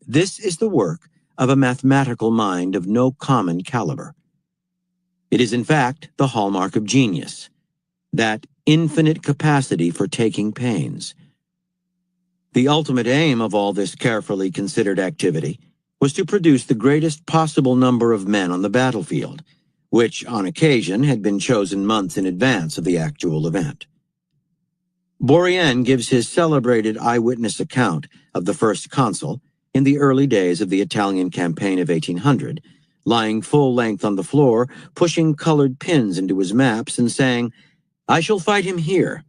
this is the work of a mathematical mind of no common caliber. It is in fact the hallmark of genius, that infinite capacity for taking pains. The ultimate aim of all this carefully considered activity was to produce the greatest possible number of men on the battlefield, which on occasion had been chosen months in advance of the actual event. Bourrienne gives his celebrated eyewitness account of the first consul in the early days of the Italian campaign of 1800, lying full length on the floor, pushing colored pins into his maps and saying, "I shall fight him here,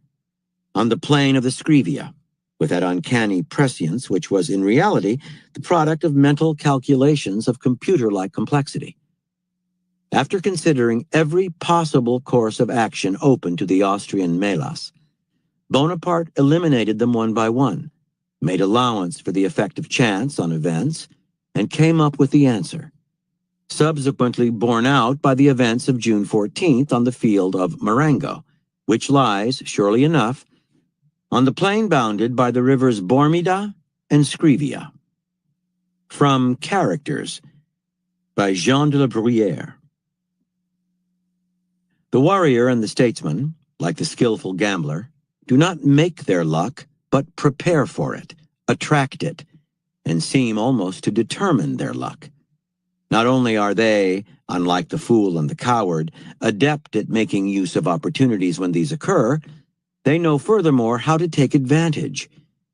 on the plain of the Scrivia," with that uncanny prescience which was in reality the product of mental calculations of computer-like complexity. After considering every possible course of action open to the Austrian melas, Bonaparte eliminated them one by one, made allowance for the effect of chance on events, and came up with the answer, subsequently borne out by the events of June 14th on the field of Marengo, which lies, surely enough, on the plain bounded by the rivers Bormida and Scrivia. From Characters, by Jean de la Bruyère. The warrior and the statesman, like the skillful gambler, do not make their luck, but prepare for it, attract it, and seem almost to determine their luck. Not only are they, unlike the fool and the coward, adept at making use of opportunities when these occur, they know furthermore how to take advantage,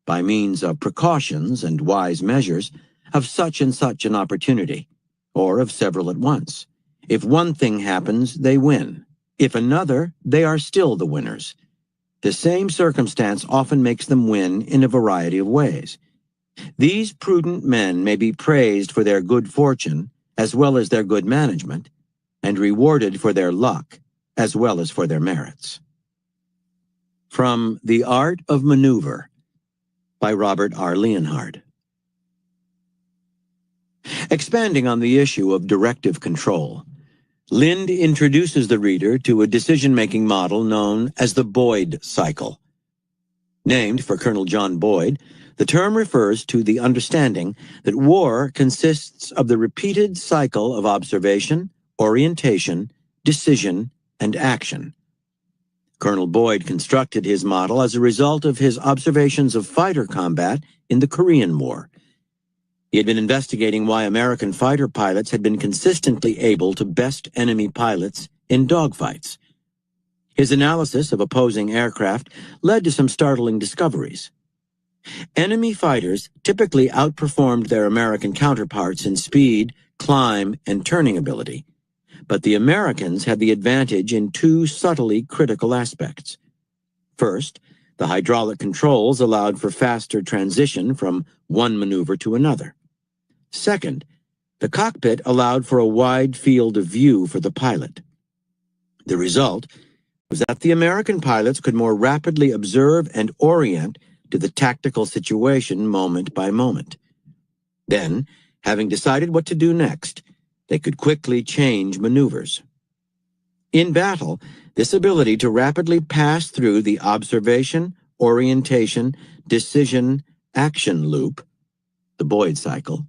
by means of precautions and wise measures, of such and such an opportunity, or of several at once. If one thing happens, they win. If another, they are still the winners. The same circumstance often makes them win in a variety of ways. These prudent men may be praised for their good fortune as well as their good management, and rewarded for their luck as well as for their merits. From The Art of Maneuver, by Robert R. Leonhard. Expanding on the issue of directive control, Lind introduces the reader to a decision-making model known as the Boyd cycle. Named for Colonel John Boyd, the term refers to the understanding that war consists of the repeated cycle of observation, orientation, decision, and action. Colonel Boyd constructed his model as a result of his observations of fighter combat in the Korean War. He had been investigating why American fighter pilots had been consistently able to best enemy pilots in dogfights. His analysis of opposing aircraft led to some startling discoveries. Enemy fighters typically outperformed their American counterparts in speed, climb, and turning ability, but the Americans had the advantage in two subtly critical aspects. First, the hydraulic controls allowed for faster transition from one maneuver to another. Second, the cockpit allowed for a wide field of view for the pilot. The result was that the American pilots could more rapidly observe and orient to the tactical situation moment by moment. Then, having decided what to do next, they could quickly change maneuvers. In battle, this ability to rapidly pass through the observation, orientation, decision, action loop, the Boyd cycle,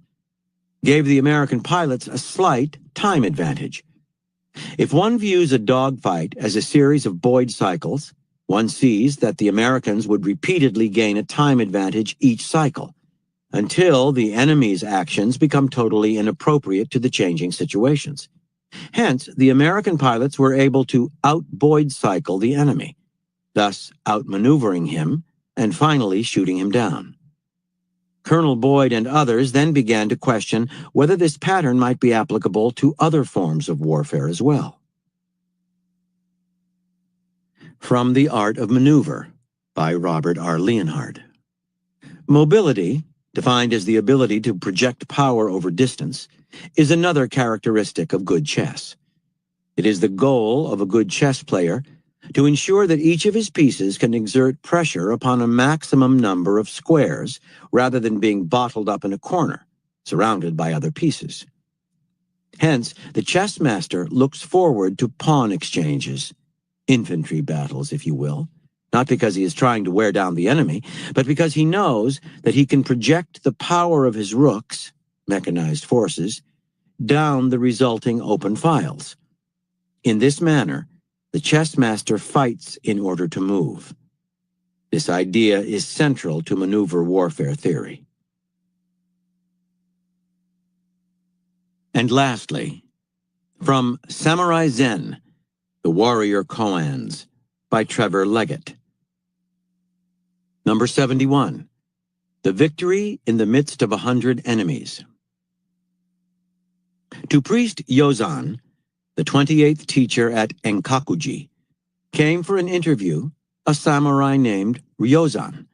gave the American pilots a slight time advantage. If one views a dogfight as a series of Boyd cycles, one sees that the Americans would repeatedly gain a time advantage each cycle, until the enemy's actions become totally inappropriate to the changing situations. Hence, the American pilots were able to out-Boyd cycle the enemy, thus outmaneuvering him and finally shooting him down. Colonel Boyd and others then began to question whether this pattern might be applicable to other forms of warfare as well. From The Art of Maneuver, by Robert R. Leonhard. Mobility, defined as the ability to project power over distance, is another characteristic of good chess. It is the goal of a good chess player to ensure that each of his pieces can exert pressure upon a maximum number of squares rather than being bottled up in a corner, surrounded by other pieces. Hence, the chess master looks forward to pawn exchanges, infantry battles, if you will, not because he is trying to wear down the enemy, but because he knows that he can project the power of his rooks mechanized forces, down the resulting open files. In this manner, the chess master fights in order to move. This idea is central to maneuver warfare theory. And lastly, from Samurai Zen, The Warrior Koans, by Trevor Leggett. Number 71. The Victory in the Midst of 100 Enemies. To Priest Yozan, the 28th teacher at Enkakuji, came for an interview a samurai named Ryozan,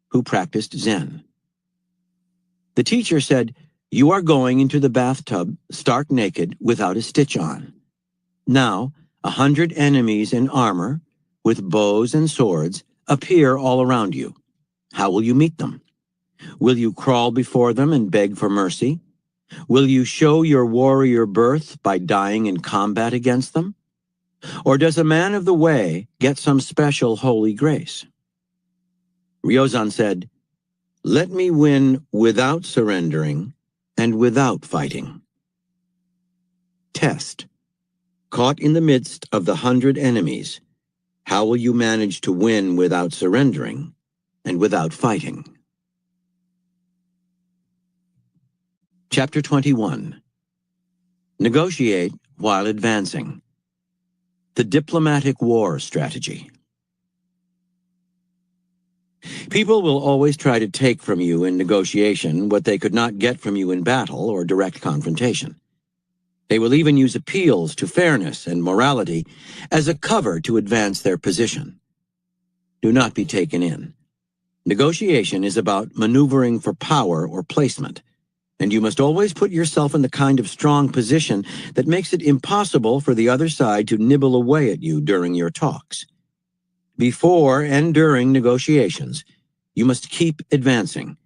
who practiced Zen. The teacher said, "You are going into the bathtub stark naked without a stitch on. Now, 100 enemies in armor, with bows and swords, appear all around you. How will you meet them? Will you crawl before them and beg for mercy? Will you show your warrior birth by dying in combat against them? Or does a man of the way get some special holy grace?" Ryozan said, "Let me win without surrendering and without fighting." Test. Caught in the midst of the 100 enemies, how will you manage to win without surrendering and without fighting? Chapter 21. Negotiate while advancing. The diplomatic war strategy. People will always try to take from you in negotiation what they could not get from you in battle or direct confrontation. They will even use appeals to fairness and morality as a cover to advance their position. Do not be taken in. Negotiation is about maneuvering for power or placement, and you must always put yourself in the kind of strong position that makes it impossible for the other side to nibble away at you during your talks. Before and during negotiations, you must keep advancing,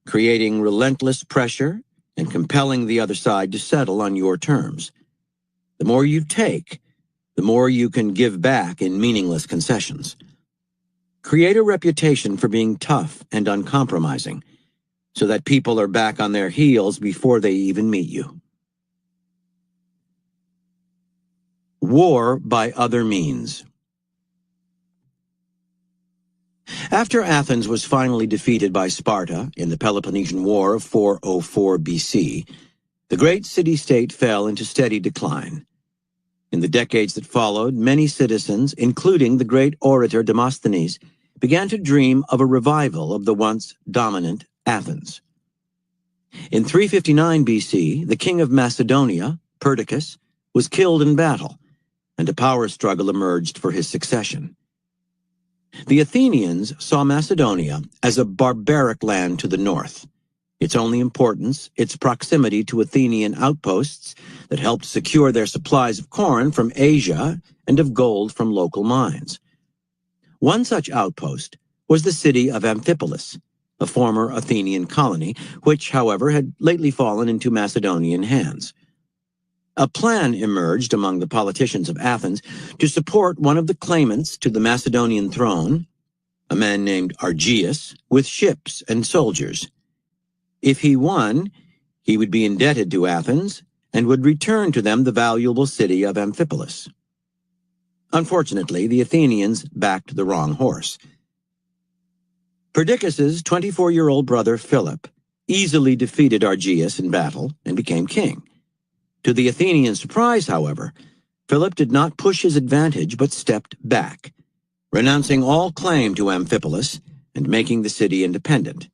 creating relentless pressure and compelling the other side to settle on your terms. The more you take, the more you can give back in meaningless concessions. Create a reputation for being tough and uncompromising, so that people are back on their heels before they even meet you. War by other means. After Athens was finally defeated by Sparta in the Peloponnesian War of 404 BC, the great city-state fell into steady decline. In the decades that followed, many citizens, including the great orator Demosthenes, began to dream of a revival of the once dominant Athens. In 359 BC, the king of Macedonia, Perdiccas, was killed in battle, and a power struggle emerged for his succession. The Athenians saw Macedonia as a barbaric land to the north. Its only importance, its proximity to Athenian outposts that helped secure their supplies of corn from Asia and of gold from local mines. One such outpost was the city of Amphipolis, a former Athenian colony, which, however, had lately fallen into Macedonian hands. A plan emerged among the politicians of Athens to support one of the claimants to the Macedonian throne, a man named Argeus, with ships and soldiers. If he won, he would be indebted to Athens and would return to them the valuable city of Amphipolis. Unfortunately, the Athenians backed the wrong horse. Perdiccas's 24-year-old brother Philip easily defeated Argeus in battle and became king. To the Athenian surprise, however, Philip did not push his advantage but stepped back, renouncing all claim to Amphipolis and making the city independent.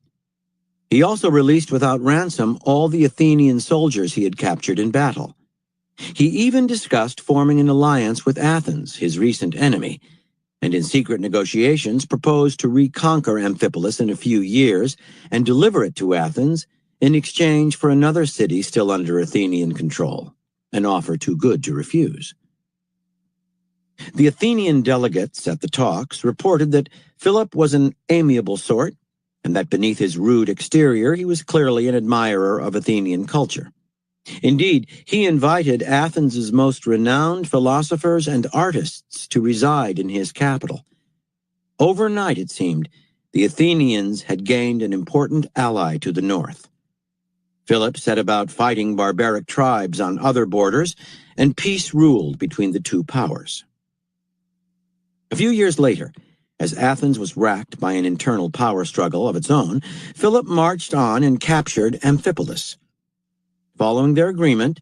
He also released without ransom all the Athenian soldiers he had captured in battle. He even discussed forming an alliance with Athens, his recent enemy, and in secret negotiations proposed to reconquer Amphipolis in a few years and deliver it to Athens in exchange for another city still under Athenian control, an offer too good to refuse. The Athenian delegates at the talks reported that Philip was an amiable sort, and that beneath his rude exterior he was clearly an admirer of Athenian culture. Indeed, he invited Athens's most renowned philosophers and artists to reside in his capital. Overnight, it seemed, the Athenians had gained an important ally to the north. Philip set about fighting barbaric tribes on other borders, and peace ruled between the two powers. A few years later, as Athens was racked by an internal power struggle of its own, Philip marched on and captured Amphipolis. Following their agreement,